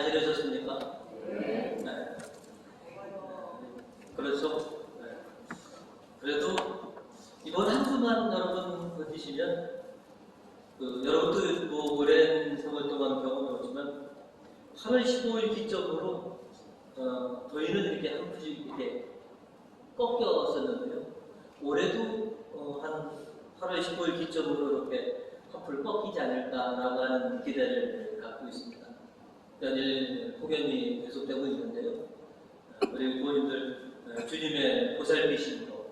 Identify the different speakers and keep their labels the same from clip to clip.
Speaker 1: 지내셨습니까? 네. 그렇죠? 네. 그래도 이번 한 주만 여러분 버티시면 여러분도 뭐 오랜 세월 동안 경험해오지만 8월 15일 기점으로 저희는 이렇게 한 주씩 이렇게 꺾였었는데요. 올해도 한 8월 15일 기점으로 이렇게 한풀 꺾이지 않을까라고 하는 기대를 갖고 있습니다. 연일 폭염이 계속되고 있는데요. 우리 부모님들 주님의 보살피심으로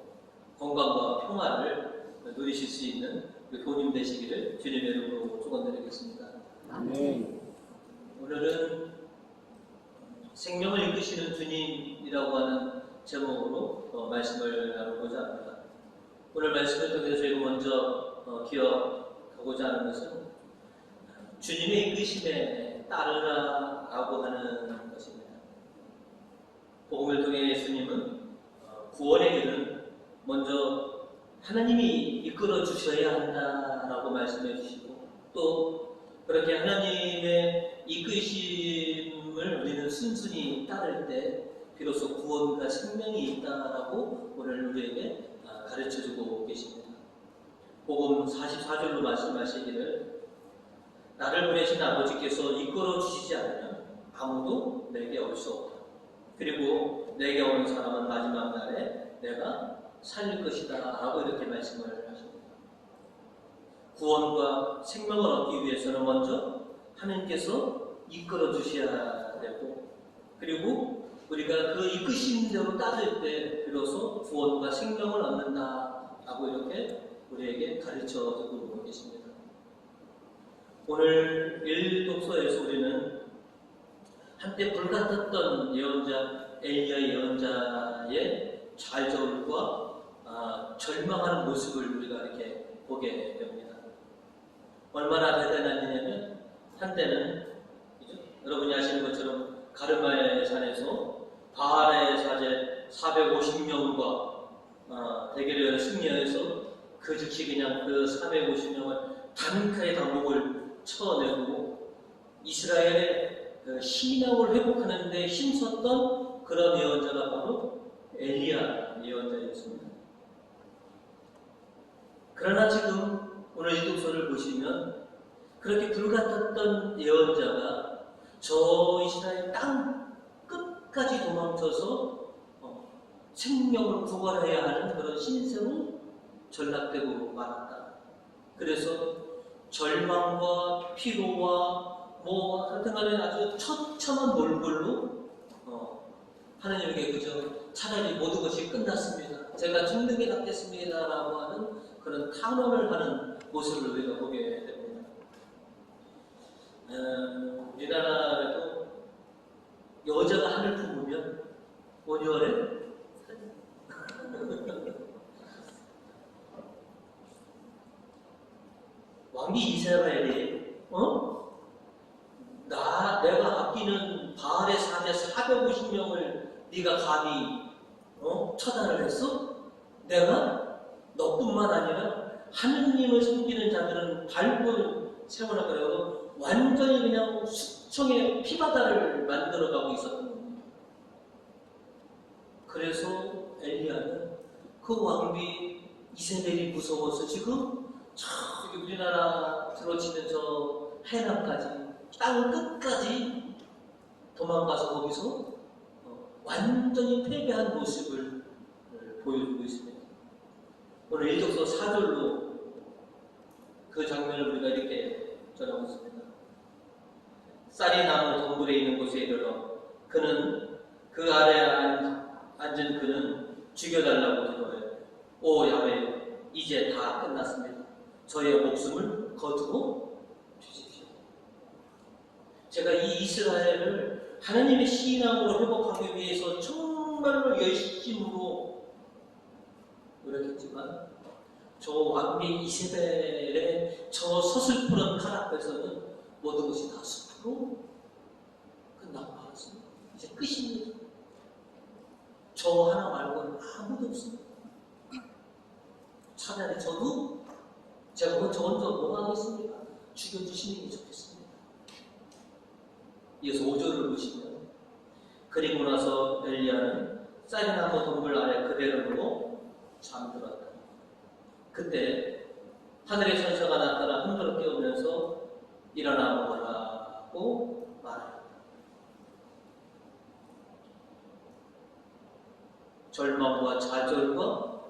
Speaker 1: 건강과 평화를 누리실 수 있는 부모님 되시기를 주님의 이름으로 축원드리겠습니다.
Speaker 2: 아멘.
Speaker 1: 오늘은 생명을 이끄시는 주님이라고 하는 제목으로 말씀을 나누고자 합니다. 오늘 말씀을 통해서 저희가 먼저 기억하고자 하는 것은 주님의 이끄심에 따르라라고 하는 것입니다. 복음을 통해 예수님은 구원의 길은 먼저 하나님이 이끌어 주셔야 한다라고 말씀해 주시고, 또 그렇게 하나님의 이끄심을 우리는 순순히 따를 때 비로소 구원과 생명이 있다라고 오늘 우리에게 가르쳐주고 계십니다. 복음 44절로 말씀하시기를 나를 보내신 아버지께서 이끌어 주시지 않으면 아무도 내게 올 수 없다. 그리고 내게 오는 사람은 마지막 날에 내가 살릴 것이다 라고 이렇게 말씀을 하십니다. 구원과 생명을 얻기 위해서는 먼저 하나님께서 이끌어 주셔야 되고, 그리고 우리가 그 이끄심대로 따를 때 비로소 구원과 생명을 얻는다 라고 이렇게 우리에게 가르쳐주고 계십니다. 오늘 1독서에서 우리는 한때 불같았던 예언자 엘리야 예언자의 좌절과 절망하는 모습을 우리가 이렇게 보게 됩니다. 얼마나 대단한 일이냐면 한때는 여러분이 아시는 것처럼 가르마의 산에서 바알의 사제 450명과 대결을 승리해서 그 즉시 그냥 그 450명을 단칼에 다 목을 쳐내고 이스라엘의 신앙을 회복하는 데 힘썼던 그런 예언자가 바로 엘리야 예언자였습니다. 그러나 지금 오늘 이 독서를 보시면 그렇게 불같았던 예언자가 저 이스라엘 땅 끝까지 도망쳐서 생명을 구걸해야 하는 그런 신세로 전락되고 말았다. 그래서 절망과 피로와 하여튼간에 아주 처참한 몰골로 하나님에게 그저 차라리 모든 것이 끝났습니다. 제가 죽는 게 낫겠습니다 라고 하는 그런 탄원을 하는 모습을 우리가 보게 됩니다. 우리나라에도 여자가 하늘 품으면 5년에 왕비 이스라엘이 내가 아끼는 바알의 사제 450명을 네가 감히 처단을 했어? 내가 너뿐만 아니라 하느님을 섬기는 자들은 발굴 세워라 그래도 완전히 그냥 숙청의 피바다를 만들어가고 있었던 겁니다. 그래서 엘리야는 그 왕비 이세벨이 무서워서 지금 저기 우리나라 들어치는 저 해남까지 땅 끝까지 도망가서 거기서 완전히 패배한 모습을 보여주고 있습니다. 오늘 1독서 4절로 그 장면을 우리가 이렇게 전하고 있습니다. 쌀이 나무 덩굴에 있는 곳에 이르러 그는 그 아래 앉은 그는 죽여달라고 기도해. 오 야훼, 이제 다 끝났습니다. 저의 목숨을 거두어 주십시오. 제가 이 이스라엘을 하나님의 신앙으로 회복하기 위해서 정말로 열심으로 노력했지만 저 왕비 이세벨의 저 서슬프런 칼 앞에서는 모든 것이 다 숲으로 끝나고 말았습니다. 이제 끝입니다. 저 하나 말고는 아무도 없습니다. 차라리 저도 제가 먼저 뭐 하겠습니까? 죽여주시는 게 좋겠습니다. 이어서 5절을 그리고 나서 엘리야는 쌀나무 덩굴 아래 그대로 누워 잠들었다. 그때 하늘의 천사가 나타나 흔들어 깨우면서 일어나 먹으라고 말하였다. 절망과 좌절과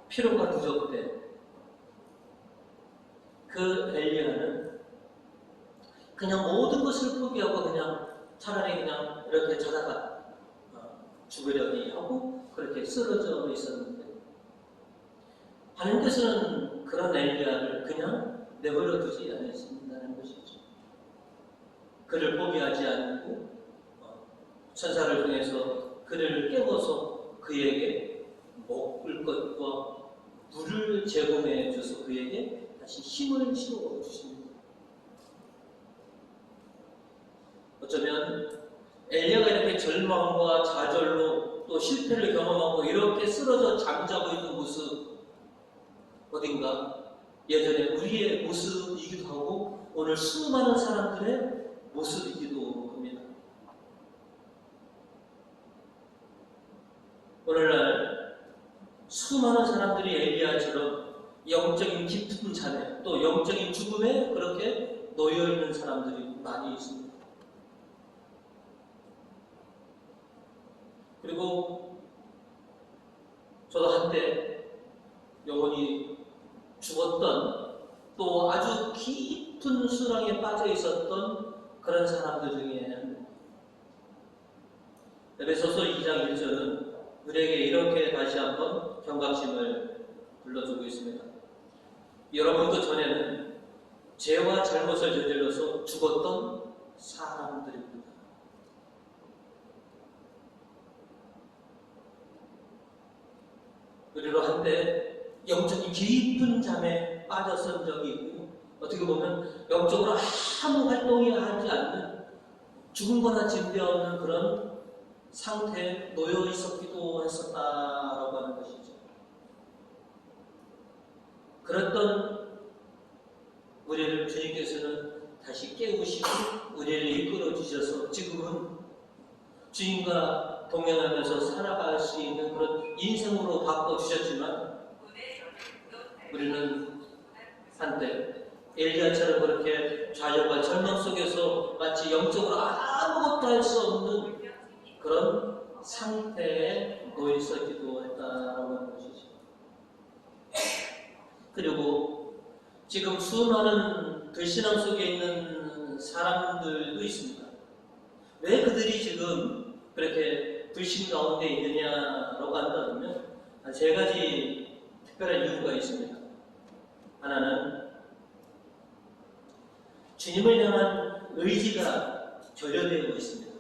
Speaker 1: 피로가 누적된 그 엘리야는 그냥 모든 것을 포기하고 그냥 차라리 그냥 이렇게 자다가 죽으려니 하고 그렇게 쓰러져 있었는데, 하나님께서는 그런 엘리야를 그냥 내버려 두지 않으신다는 것이죠. 그를 포기하지 않고 천사를 통해서 그를 깨워서 그에게 먹을 것과 물을 제공해 줘서 그에게 다시 힘을 실어 주십니다. 어쩌면 엘리야가 이렇게 절망과 좌절로 또 실패를 경험하고 이렇게 쓰러져 잠자고 있는 모습, 어딘가 예전에 우리의 모습이기도 하고 오늘 수많은 사람들의 모습이기도 합니다. 오늘날 수많은 사람들이 엘리야처럼 영적인 깊은 잠에 또 영적인 죽음에 그렇게 놓여있는 사람들이 많이 있습니다. 그리고 저도 한때 영혼이 죽었던 또 아주 깊은 수렁에 빠져 있었던 그런 사람들 중에 한 에베소서 2장 1절은 우리에게 이렇게 다시 한번 경각심을 불러주고 있습니다. 여러분도 전에는 죄와 잘못을 저질러서 죽었던 사람들입니다. 우리로 한때 영적인 깊은 잠에 빠졌던 적이 있고, 어떻게 보면 영적으로 아무 활동이 하지 않는 죽은 거나 진비하는 그런 상태에 놓여 있었기도 했었다라고 하는 것이죠. 그랬던 우리를 주님께서는 다시 깨우시고 우리를 이끌어 주셔서 지금은 주님과 동행하면서 살아갈 수 있는 그런 인생으로 바꿔주셨지만, 우리는 한때 엘리야처럼 그렇게 좌절과 절망 속에서 마치 영적으로 아무것도 할 수 없는 그런 상태에 놓여 있었기도 했다라고 하는 것이죠. 그리고 지금 수많은 불신앙 속에 있는 사람들도 있습니다. 왜 그들이 지금 그렇게 불신 가운데 있느냐라고 한다면 세 가지 특별한 이유가 있습니다. 하나는 주님을 향한 의지가 결여되어 있습니다.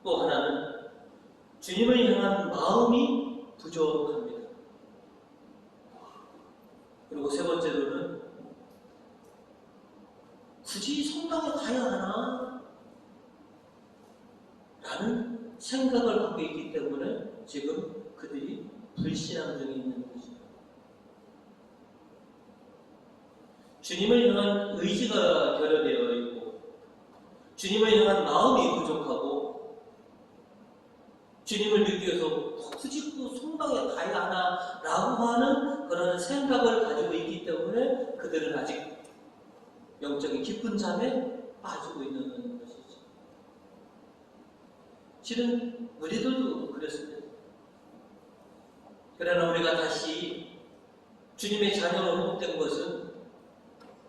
Speaker 1: 또 하나는 주님을 향한 마음이 부족합니다. 그리고 세 번째로는 굳이 성당에 가야 하나? 라는 생각을 갖고 있기 때문에 지금 그들이 불신앙 중에 있는 것입니다. 주님을 향한 의지가 결여되어 있고 주님을 향한 마음이 부족하고 주님을 믿기 위해서 굳이 성당에 가야 하나? 라고 하는 그런 생각을 가지고 있기 때문에 그들은 아직 영적인 깊은 잠에 빠지고 있는 것이죠. 실은 우리들도 그렇습니다. 그러나 우리가 다시 주님의 자녀로 회복된 것은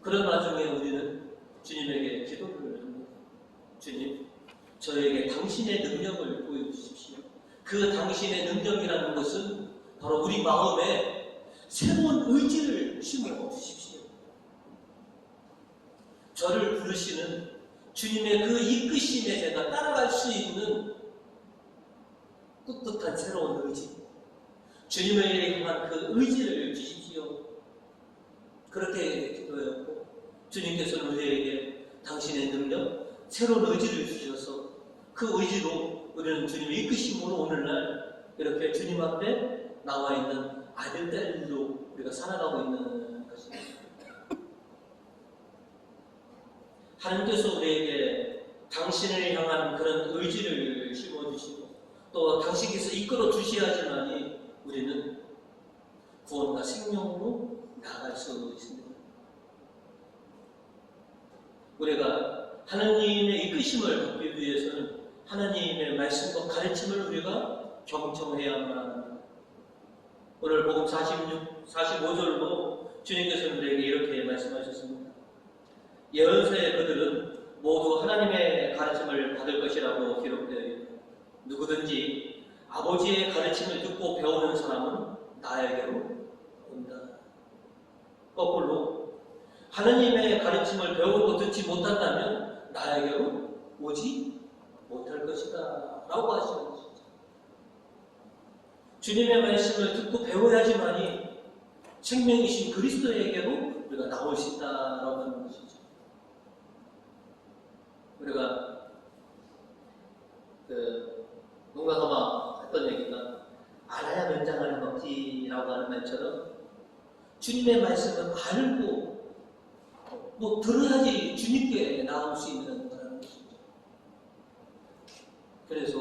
Speaker 1: 그런 와중에 우리는 주님에게 기도를 합니다. 주님, 저에게 당신의 능력을 보여주십시오. 그 당신의 능력이라는 것은 바로 우리 마음에 새로운 의지를 심어주십시오. 저를 부르시는 주님의 그 이끄심에 제가 따라갈 수 있는 꿋꿋한 새로운 의지, 주님을 향한 그 의지를 주십시오. 그렇게 기도했고 주님께서는 우리에게 당신의 능력, 새로운 의지를 주셔서 그 의지로 우리는 주님의 이끄심으로 오늘날 이렇게 주님 앞에 나와 있는 아들, 딸들로 우리가 살아가고 있는 것입니다. 하나님께서 우리에게 당신을 향한 그런 의지를 심어주시고 또 당신께서 이끌어 주셔야지만이 우리는 구원과 생명으로 나아갈 수 있습니다. 우리가 하나님의 이끄심을 받기 위해서는 하나님의 말씀과 가르침을 우리가 경청해야만 합니다. 오늘 복음 45절로 주님께서 우리에게 이렇게 말씀하셨습니다. 예언서의 그들은 모두 하나님의 가르침을 받을 것이라고 기록되어 있다. 누구든지 아버지의 가르침을 듣고 배우는 사람은 나에게로 온다. 거꾸로 하나님의 가르침을 배우고 듣지 못한다면 나에게로 오지 못할 것이다 라고 하시는 것이죠. 주님의 말씀을 듣고 배워야지만이 생명이신 그리스도에게로 우리가 나올 수 있다라고 하는 것이죠. 우리가 농가가 막 했던 얘기가 알아야 면장을 먹지라고 하는 말처럼 주님의 말씀을 알고 들어야지 주님께 나올 수 있는 거라는 것이죠. 그래서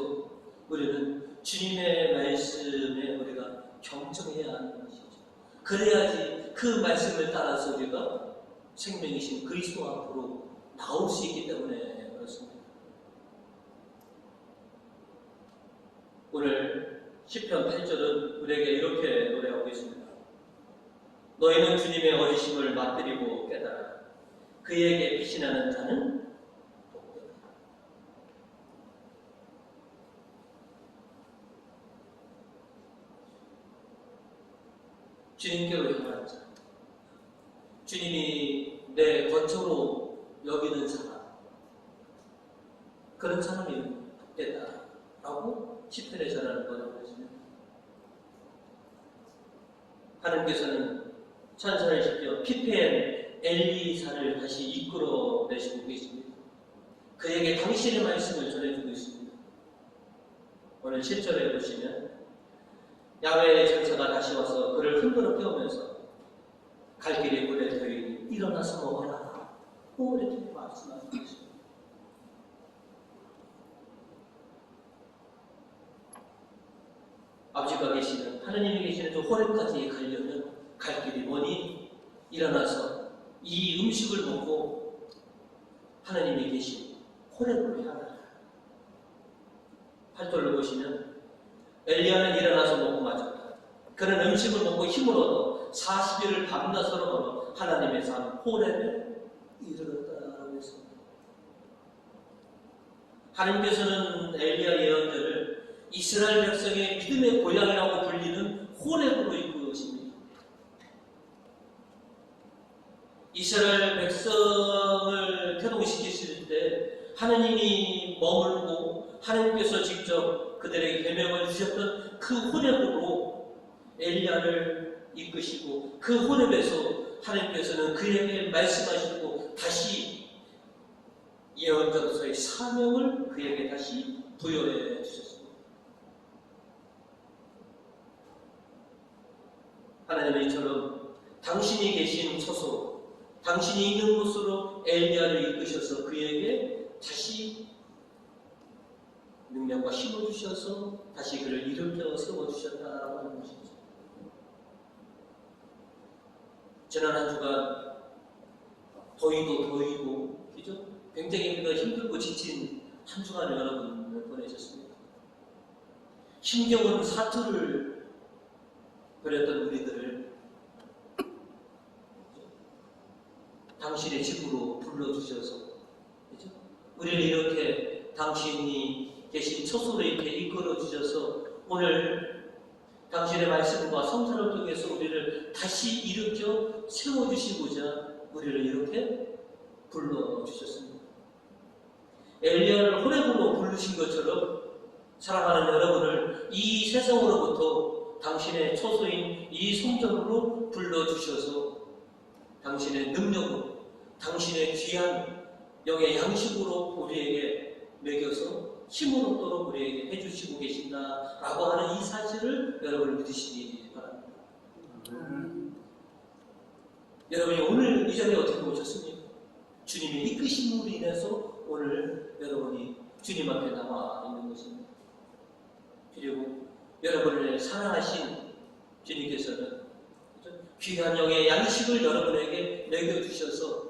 Speaker 1: 우리는 주님의 말씀에 우리가 경청해야 하는 것이죠. 그래야지 그 말씀을 따라서 우리가 생명이신 그리스도 앞으로 나올 수 있기 때문에 그렇습니다. 오늘 시편 8절은 우리에게 이렇게 노래하고 있습니다. 너희는 주님의 어리심을 맛들이고 깨달아 그에게 피신하는 자는 복되다. 주님께로 향하는 자, 주님이 내 거처로 여기는 사람, 그런 사람이 복되다 라고 시편에 전하는 거라고 했습니다. 하나님께서는 천사를 시켜 피폐한 엘리사를 다시 이끌어내시고 계십니다. 그에게 당신의 말씀을 전해주고 있습니다. 오늘 7절에 보시면 야훼의 천사가 다시 와서 그를 흔들어 깨우면서 갈 길이 물에 들이니 일어나서 먹어라 이렇게 말씀하시고 있습니다. 아버지가 계시는 하나님이 계시는 저 호렙까지 가려면 갈 길이 뭐니? 일어나서 이 음식을 먹고 하나님이 계신 호렙으로 향하라. 8절로 보시면 엘리야는 일어나서 먹고 마셨다. 그는 음식을 먹고 힘을 얻어 40일을 밤낮으로 걸어 하나님의 산 호렙에 이르렀다라고 했습니다. 하나님께서는 엘리야 예언자를 이스라엘 백성의 믿음의 고향이라고 불리는 호렙으로 이끄십니다. 이스라엘 백성을 태동시키실 때 하나님이 머물고 하나님께서 직접 그들에게 계명을 주셨던 그 호렙으로 엘리야를 이끄시고 그 호렙에서 하나님께서는 그에게 말씀하시고 다시 예언자로서의 사명을 그에게 다시 부여해 주셨습니다. 하나님은 이처럼 당신이 계신 처소, 당신이 있는 곳으로 엘리야를 이끄셔서 그에게 다시 능력과 힘을 주셔서 다시 그를 일으켜 세워주셨다라고 하는 것이죠. 지난 한 주간 더위고 그죠? 굉장히 우리가 힘들고 지친 한 주간을 여러분 보내셨습니다. 심경은 사투를 벌였던 우리들을 당신의 집으로 불러주셔서 그죠? 우리를 이렇게 당신이 계신 처소로 이렇게 이끌어주셔서 오늘 당신의 말씀과 성찬을 통해서 우리를 다시 일으켜 세워주시고자 우리를 이렇게 불러주셨습니다. 엘리야를 호렙으로 부르신 것처럼 사랑하는 여러분을 이 세상으로부터 당신의 처소인 이 성전으로 불러주셔서 당신의 능력으로 당신의 귀한 영의 양식으로 우리에게 먹여서 힘을 얻도록 우리에게 해주시고 계신다라고 하는 이 사실을 여러분 믿으시기 바랍니다. 여러분이 오늘 이 자리에 어떻게 오셨습니까? 주님의 이끄심으로 인해서 오늘 여러분이 주님 앞에 나와 있는 것입니다. 그리고 여러분을 사랑하신 주님께서는 귀한 영의 양식을 여러분에게 먹여주셔서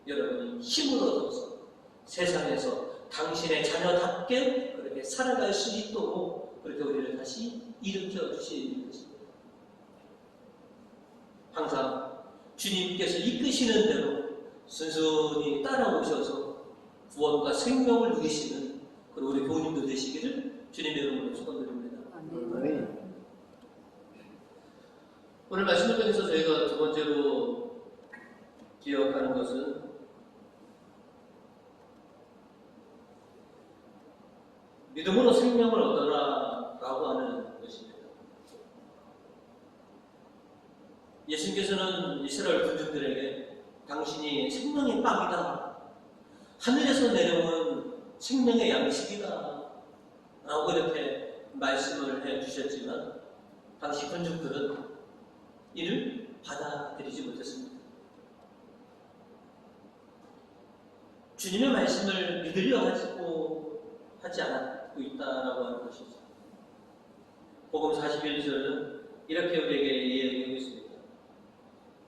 Speaker 1: 여러분이 힘을 얻어서 세상에서 당신의 자녀답게 그렇게 살아갈 수 있도록 그렇게 우리를 다시 일으켜 주시는 것입니다. 항상 주님께서 이끄시는 대로 순순히 따라오셔서 구원과 생명을 누리시는 그리고 우리 교우님도 되시기를 주님의 이름으로 축원드립니다. 오늘 말씀을 통해서 저희가 두 번째로 기억하는 것은 믿음으로 생명을 얻어라 라고 하는 것입니다. 예수님께서는 이스라엘 군중들에게 당신이 생명의 빵이다, 하늘에서 내려온 생명의 양식이다 라고 이렇게 말씀을 해주셨지만 당시 군중들은 이를 받아들이지 못했습니다. 주님의 말씀을 믿으려 하지 않고 있다라고 하는 것이죠. 복음 41절은 이렇게 우리에게 이야기하고 있습니다.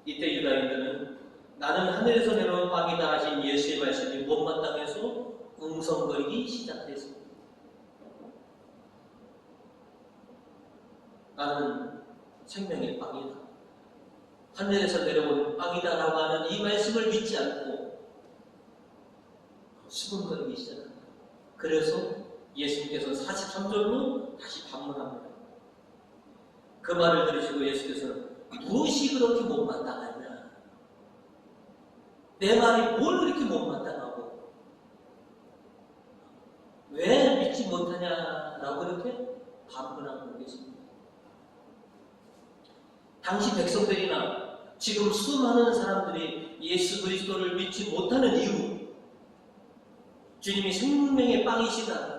Speaker 1: 이때 유다인들은 나는 하늘에서 내려온 빵이다 하신 예수의 말씀이 못마땅해서 웅성거리기 시작했습니다. 나는 생명의 빵이다, 하늘에서 내려온 빵이다 라고 하는 이 말씀을 믿지 않고 수군거리기 시작합니다. 그래서 예수님께서 43절로 다시 반문합니다. 그 말을 들으시고 예수께서는 무엇이 그렇게 못마땅하냐, 내 말이 뭘 그렇게 못마땅하고 왜 믿지 못하냐라고 이렇게 반문하고 계십니다. 당시 백성들이나 지금 수많은 사람들이 예수 그리스도를 믿지 못하는 이유, 주님이 생명의 빵이시다,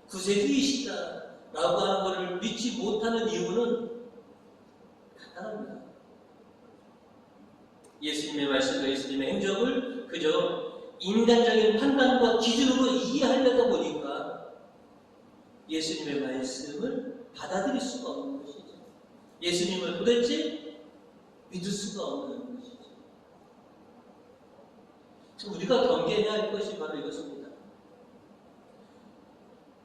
Speaker 1: 구세주이시다 라고 하는 것을 믿지 못하는 이유는 간단합니다. 예수님의 말씀과 예수님의 행적을 그저 인간적인 판단과 기준으로 이해하려다 보니까 예수님의 말씀을 받아들일 수가 없는 것이죠. 예수님을 도대체 믿을 수가 없는 것이죠. 우리가 경계해야 할 것이 바로 이것입니다.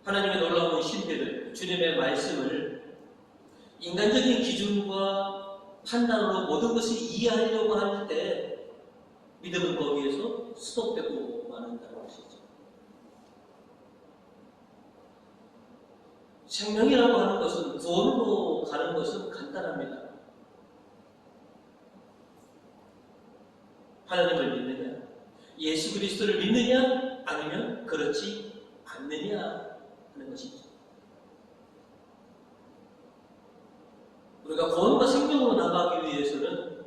Speaker 1: 하나님의 놀라운 신비를, 주님의 말씀을 인간적인 기준과 판단으로 모든 것을 이해하려고 할 때 믿음은 거기에서 수독되고 마는다는 것이죠. 생명이라고 하는 것은, 구원으로 가는 것은 간단합니다. 하나님을 믿느냐, 예수 그리스도를 믿느냐, 아니면 그렇지 않느냐 하는 것이죠. 우리가 구원과 생명으로 나가기 위해서는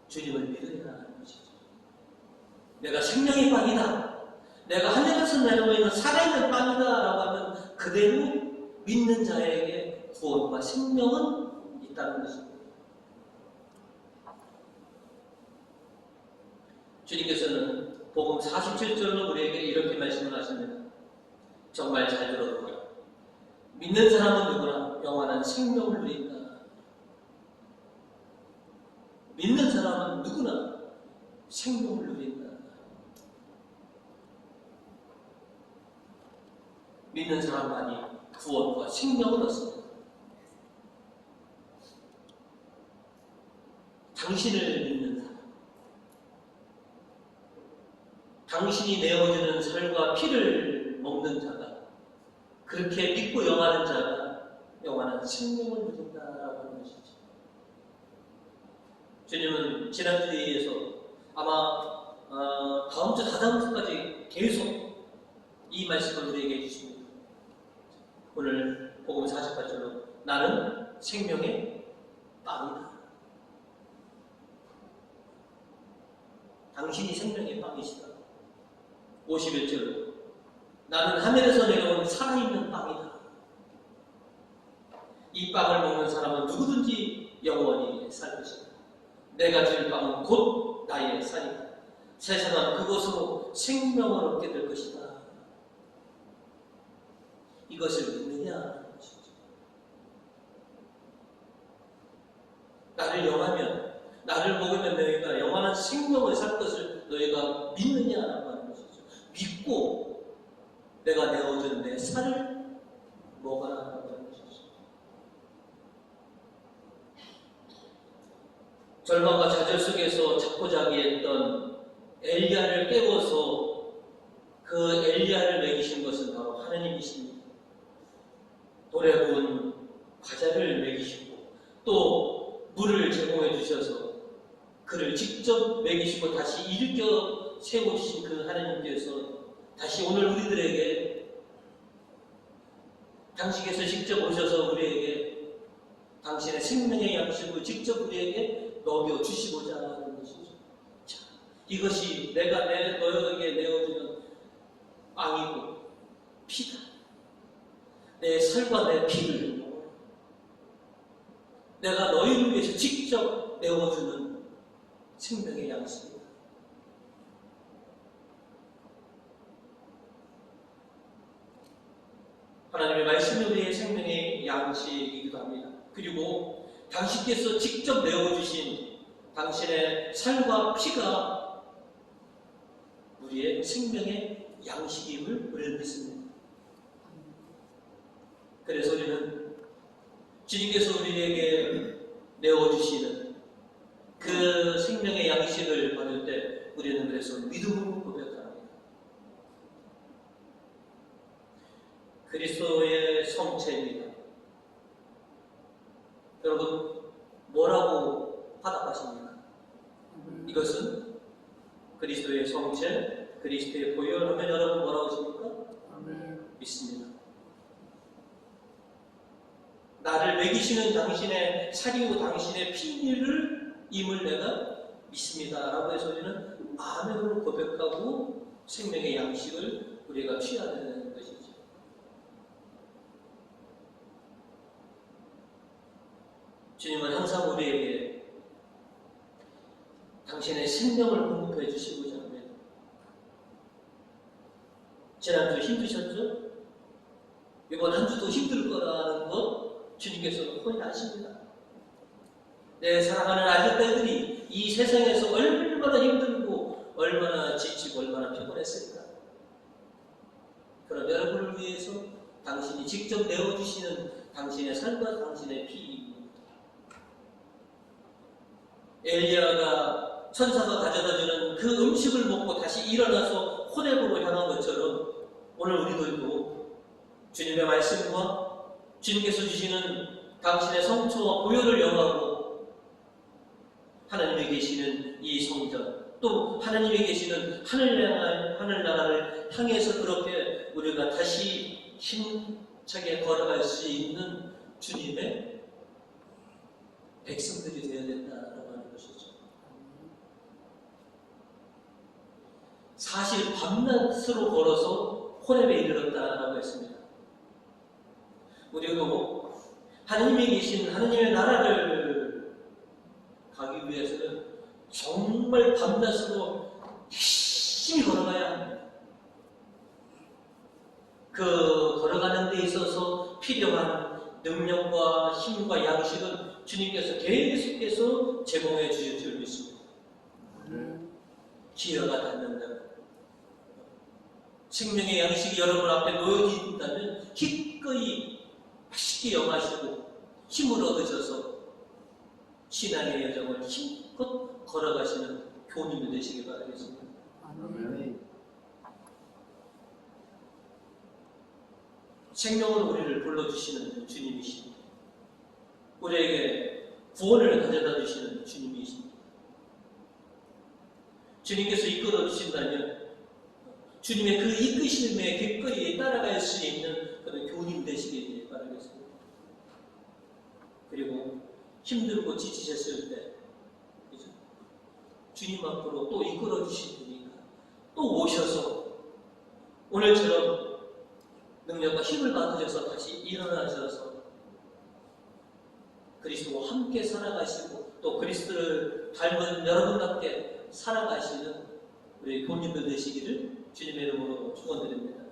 Speaker 1: 주님을 믿어야 하는 것이죠. 내가 생명의 빵이다, 내가 하늘에서 내려오는 살아있는 빵이다 라고 하면 그대로 믿는 자에게 구원과 생명은 있다는 것입니다. 주님께서는 복음 47절로 우리에게 이렇게 말씀을 하십니다. 정말 잘 들어라. 믿는 사람은 누구나 영원한 생명을 누린다. 믿는 사람은 누구나 생명을 누린다. 믿는 사람만이 구원과 생명을 얻습니다. 당신을 믿는 사람, 당신이 내어주는 살과 피를 먹는 자가, 그렇게 믿고 영하는 자가 영원한 생명을 누린다라고 하는 것이죠. 주님은 지난주에서 아마 다음 주, 다다음 주까지 계속 이 말씀을 우리에게 해주십니다. 오늘 복음 48절로 나는 생명의 빵이다. 당신이 생명의 빵이시다. 51절로 나는 하늘에서 내려온 살아있는 빵이다. 이 빵을 먹는 사람은 누구든지 영원히 살 것이다. 내가 줄 빵은 곧 나의 살이다. 세상은 그것으로 생명을 얻게 될 것이다. 이것을 믿느냐? 나를 영하면, 나를 먹으면 너희가 영원한 생명을 살 것을 너희가 믿느냐라고 하는 것이죠. 믿고 내가 내어준 내 살을 먹어라라고 하는 것이죠. 절망과 좌절 속에서 자포자기했던 엘리야를 깨워서 그 엘리야를 먹이신 것은 바로 하나님이십니다. 돌에 구운 과자를 먹이시고 또 물을 제공해 주셔서 그를 직접 먹이시고 다시 일으켜 세워주신 그 하나님께서 다시 오늘 우리들에게 당신께서 직접 오셔서 우리에게 당신의 생명의 양식을 직접 우리에게 먹여주시고자 하는 것이죠. 자, 이것이 내가 너에게 내어주는 빵이고 피다. 내 살과 내 피를 먹어라. 내가 너희를 위해서 직접 내어주는 생명의 양식이다. 하나님의 말씀이 우리의 생명의 양식이기도 합니다. 그리고 당신께서 직접 내어주신 당신의 살과 피가 우리의 생명의 양식임을 우리는 믿습니다. 그래서 우리는 주님께서 우리에게 내어주시는 그 생명의 양식을 받을 때 우리는 그래서 믿음으로 고백합니다. 그리스도의 성체입니다. 여러분 뭐라고 화답하십니까? 이것은 그리스도의 성체, 그리스도의 보혈하면 여러분 뭐라고 하십니까? 믿습니다. 나를 먹이시는 당신의 살이고 당신의 피를 임을 내가 믿습니다. 라고 해서 우리는 아멘으로 고백하고 생명의 양식을 우리가 취해야 되는 것이죠. 주님은 항상 우리에게 당신의 생명을 공급해 주시고자 합니다. 지난주 힘드셨죠? 이번 한 주도 힘들 거라는 것 주님께서는 뻔히 아십니다. 내 사랑하는 아들들이 이 세상에서 얼마나 힘들고 얼마나 지치고 얼마나 피곤했을까. 그럼 여러분을 위해서 당신이 직접 내어주시는 당신의 삶과 당신의 피입니다. 엘리야가 천사가 가져다주는 그 음식을 먹고 다시 일어나서 호렙으로 향한 것처럼 오늘 우리들도 주님의 말씀과 주님께서 주시는 당신의 성처와 보혈을 영하고 하나님에 계시는 이 성전 또 하나님에 계시는 하늘나라를 향해서 그렇게 우리가 다시 힘차게 걸어갈 수 있는 주님의 백성들이 되어야 된다라고 하는 것이죠. 사실 밤낮으로 걸어서 호렙에 이르렀다라고 했습니다. 우리도 하나님이 계신 하나님의 나라를 가기 위해서는 정말 밤낮으로 열심히 걸어가야 합니다. 그 걸어가는 데 있어서 필요한 능력과 힘과 양식은 주님께서 계속해서 제공해 주실 줄 믿습니다. 기회가 닿는다. 생명의 양식이 여러분 앞에 놓여진다면 기꺼이 맛있게 영하시고 힘을 얻으셔서 신앙의 여정을 힘껏 걸어가시는 교민이 되시기 바라겠습니다. 아멘. 생명으로 우리를 불러주시는 주님이십니다. 우리에게 구원을 가져다 주시는 주님이십니다. 주님께서 이끌어 주신다면 주님의 그 이끄심에 기꺼이 따라갈 수 있는 그런 교님 되시길 바라겠습니다. 그리고 힘들고 지치셨을 때 그죠? 주님 앞으로 또 이끌어 주시니까 또 오셔서 오늘처럼 능력과 힘을 받으셔서 다시 일어나셔서 그리스도와 함께 살아가시고 또 그리스도를 닮은 여러분답게 살아가시는 우리 교우님들 되시기를 주님의 이름으로 축원드립니다.